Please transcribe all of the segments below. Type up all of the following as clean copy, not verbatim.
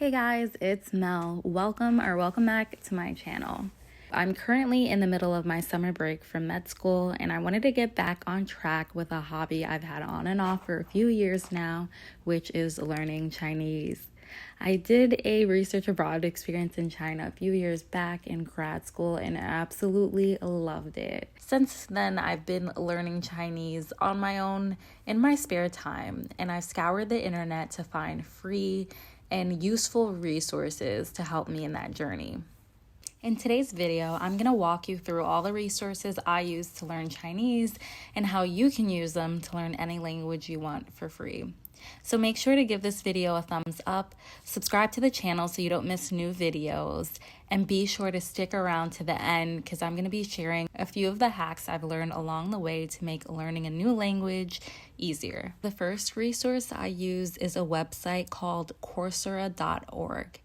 Hey guys, it's Mel. Welcome back to my channel. I'm currently in the middle of my summer break from med school, and I wanted to get back on track with a hobby I've had on and off for a few years now, which is learning Chinese. I did a research abroad experience in China a few years back in grad school and absolutely loved it. Since then, I've been learning Chinese on my own in my spare time, and I've scoured the internet to find free and useful resources to help me in that journey. In today's video, I'm going to walk you through all the resources I use to learn Chinese and how you can use them to learn any language you want for free. So make sure to give this video a thumbs up, subscribe to the channel so you don't miss new videos, and be sure to stick around to the end because I'm going to be sharing a few of the hacks I've learned along the way to make learning a new language easier. The first resource I use is a website called Coursera.org,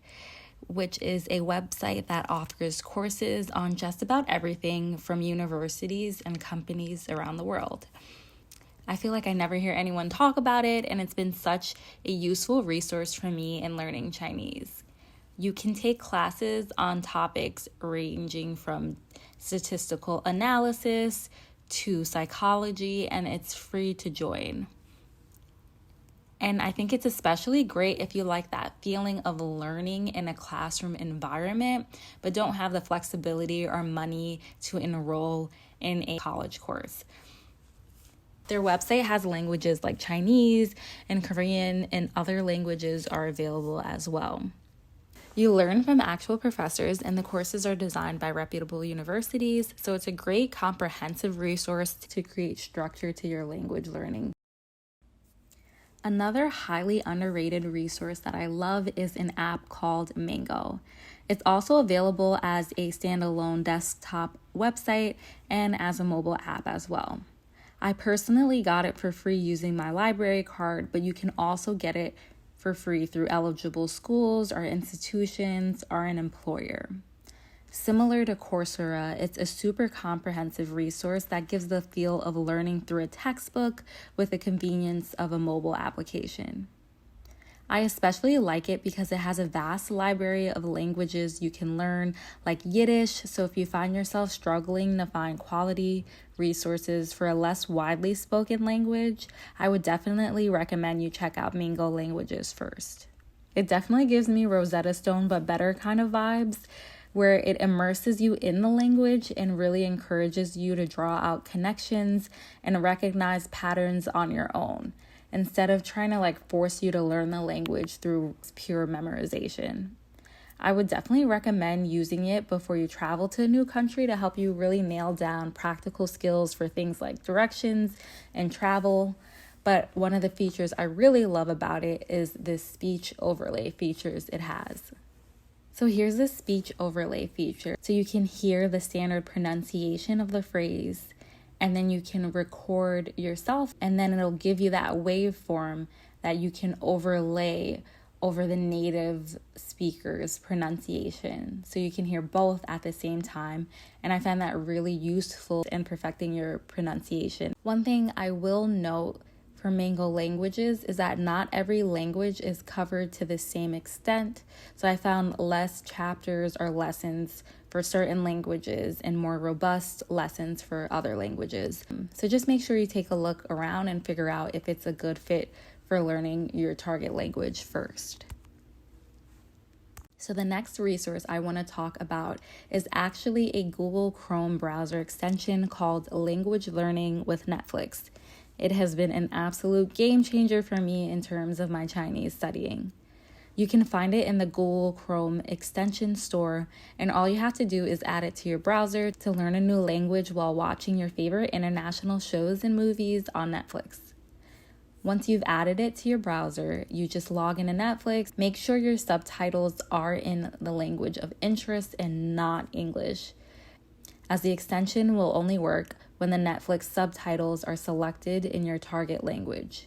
which is a website that offers courses on just about everything from universities and companies around the world. I feel like I never hear anyone talk about it, and it's been such a useful resource for me in learning Chinese. You can take classes on topics ranging from statistical analysis to psychology, and it's free to join. And I think it's especially great if you like that feeling of learning in a classroom environment, but don't have the flexibility or money to enroll in a college course. Their website has languages like Chinese and Korean, and other languages are available as well. You learn from actual professors, and the courses are designed by reputable universities, so it's a great comprehensive resource to create structure to your language learning. Another highly underrated resource that I love is an app called Mango. It's also available as a standalone desktop website and as a mobile app as well. I personally got it for free using my library card, but you can also get it for free through eligible schools or institutions or an employer. Similar to Coursera, it's a super comprehensive resource that gives the feel of learning through a textbook with the convenience of a mobile application. I especially like it because it has a vast library of languages you can learn, like Yiddish, so if you find yourself struggling to find quality resources for a less widely spoken language, I would definitely recommend you check out Mango Languages first. It definitely gives me Rosetta Stone but better kind of vibes, where it immerses you in the language and really encourages you to draw out connections and recognize patterns on your own, instead of trying to force you to learn the language through pure memorization. I would definitely recommend using it before you travel to a new country to help you really nail down practical skills for things like directions and travel. But one of the features I really love about it is the speech overlay features it has. So here's the speech overlay feature. So you can hear the standard pronunciation of the phrase, and then you can record yourself, and then it'll give you that waveform that you can overlay over the native speaker's pronunciation. So you can hear both at the same time, and I find that really useful in perfecting your pronunciation. One thing I will note for Mango Languages is that not every language is covered to the same extent. So I found less chapters or lessons for certain languages and more robust lessons for other languages. So just make sure you take a look around and figure out if it's a good fit for learning your target language first. So the next resource I want to talk about is actually a Google Chrome browser extension called Language Learning with Netflix. It has been an absolute game changer for me in terms of my Chinese studying. You can find it in the Google Chrome extension store, and all you have to do is add it to your browser to learn a new language while watching your favorite international shows and movies on Netflix. Once you've added it to your browser, you just log into Netflix. Make sure your subtitles are in the language of interest and not English, as the extension will only work when the Netflix subtitles are selected in your target language.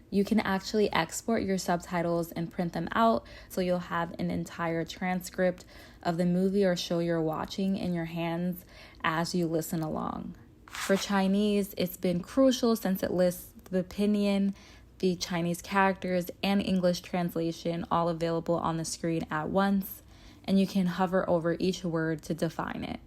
You can actually export your subtitles and print them out, so you'll have an entire transcript of the movie or show you're watching in your hands as you listen along. For Chinese, it's been crucial since it lists the pinyin, the Chinese characters and English translation all available on the screen at once, and you can hover over each word to define it.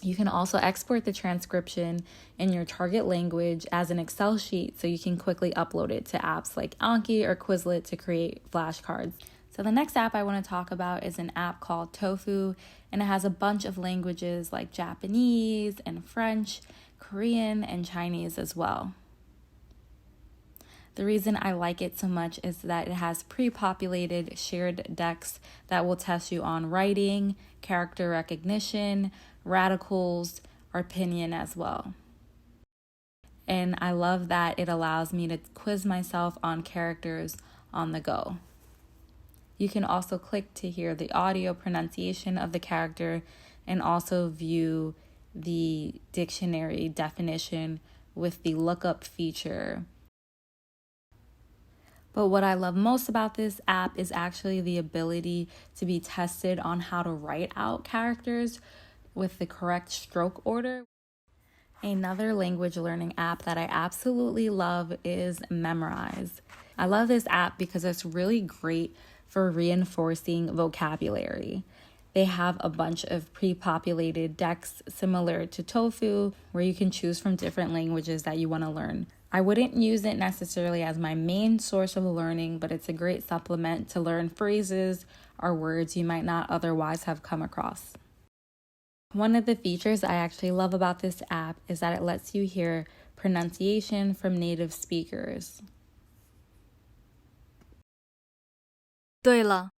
You can also export the transcription in your target language as an Excel sheet so you can quickly upload it to apps like Anki or Quizlet to create flashcards. So the next app I want to talk about is an app called Tofu, and it has a bunch of languages like Japanese and French, Korean, and Chinese as well. The reason I like it so much is that it has pre-populated shared decks that will test you on writing, character recognition, radicals, or opinion as well. And I love that it allows me to quiz myself on characters on the go. You can also click to hear the audio pronunciation of the character and also view the dictionary definition with the lookup feature. But what I love most about this app is actually the ability to be tested on how to write out characters with the correct stroke order. Another language learning app that I absolutely love is Memrise. I love this app because it's really great for reinforcing vocabulary. They have a bunch of pre-populated decks similar to Tofu where you can choose from different languages that you want to learn. I wouldn't use it necessarily as my main source of learning, but it's a great supplement to learn phrases or words you might not otherwise have come across. One of the features I actually love about this app is that it lets you hear pronunciation from native speakers. 对了，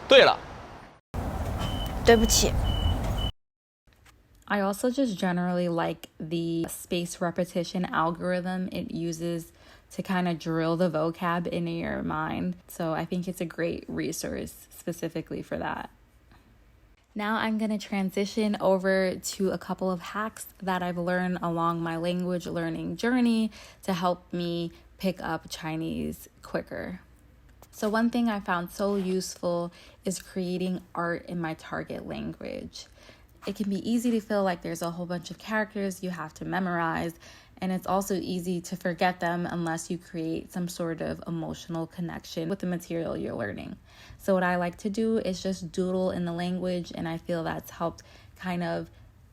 对了，对不起， I also just generally like the spaced repetition algorithm it uses to kind of drill the vocab into your mind. So I think it's a great resource specifically for that. Now I'm going to transition over to a couple of hacks that I've learned along my language learning journey to help me pick up Chinese quicker. So one thing I found so useful is creating art in my target language. It can be easy to feel like there's a whole bunch of characters you have to memorize, and it's also easy to forget them unless you create some sort of emotional connection with the material you're learning. So what I like to do is just doodle in the language, and I feel that's helped kind of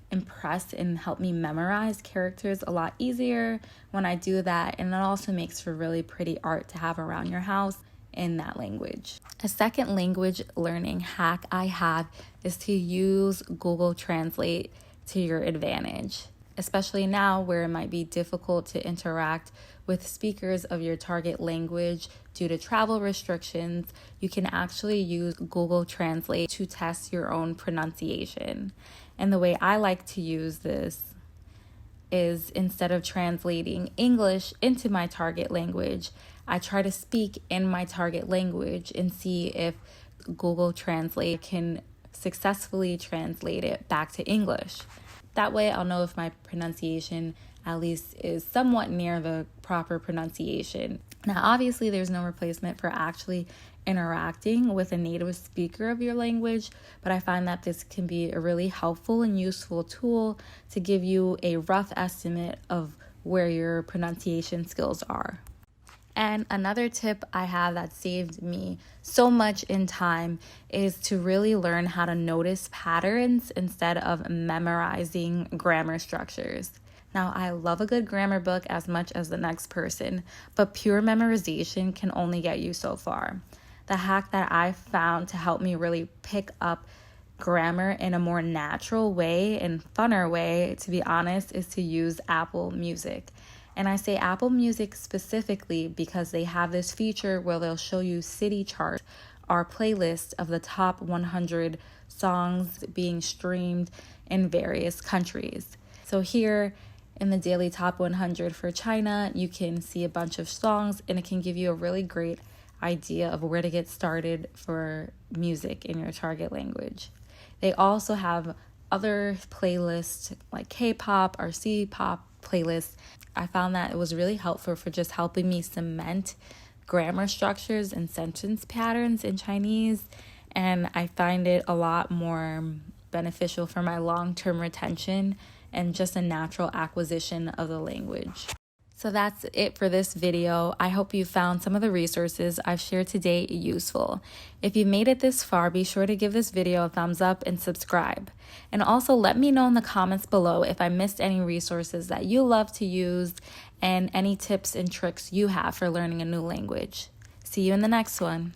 impress and help me memorize characters a lot easier when I do that, and it also makes for really pretty art to have around your house in that language. A second language learning hack I have is to use Google Translate to your advantage, especially now where it might be difficult to interact with speakers of your target language due to travel restrictions. You can actually use Google Translate to test your own pronunciation. And the way I like to use this is instead of translating English into my target language, I try to speak in my target language and see if Google Translate can successfully translate it back to English. That way I'll know if my pronunciation at least is somewhat near the proper pronunciation. Now, obviously, there's no replacement for actually interacting with a native speaker of your language, but I find that this can be a really helpful and useful tool to give you a rough estimate of where your pronunciation skills are. And another tip I have that saved me so much in time is to really learn how to notice patterns instead of memorizing grammar structures. Now, I love a good grammar book as much as the next person, but pure memorization can only get you so far. The hack that I found to help me really pick up grammar in a more natural way and funner way, to be honest, is to use Apple Music. And I say Apple Music specifically because they have this feature where they'll show you city charts or playlists of the top 100 songs being streamed in various countries. So here in the daily top 100 for China, you can see a bunch of songs, and it can give you a really great idea of where to get started for music in your target language. They also have other playlists like K-pop or C-pop playlists. I found that it was really helpful for just helping me cement grammar structures and sentence patterns in Chinese, and I find it a lot more beneficial for my long-term retention and just a natural acquisition of the language. So that's it for this video. I hope you found some of the resources I've shared today useful. If you made it this far, be sure to give this video a thumbs up and subscribe. And also let me know in the comments below if I missed any resources that you love to use and any tips and tricks you have for learning a new language. See you in the next one.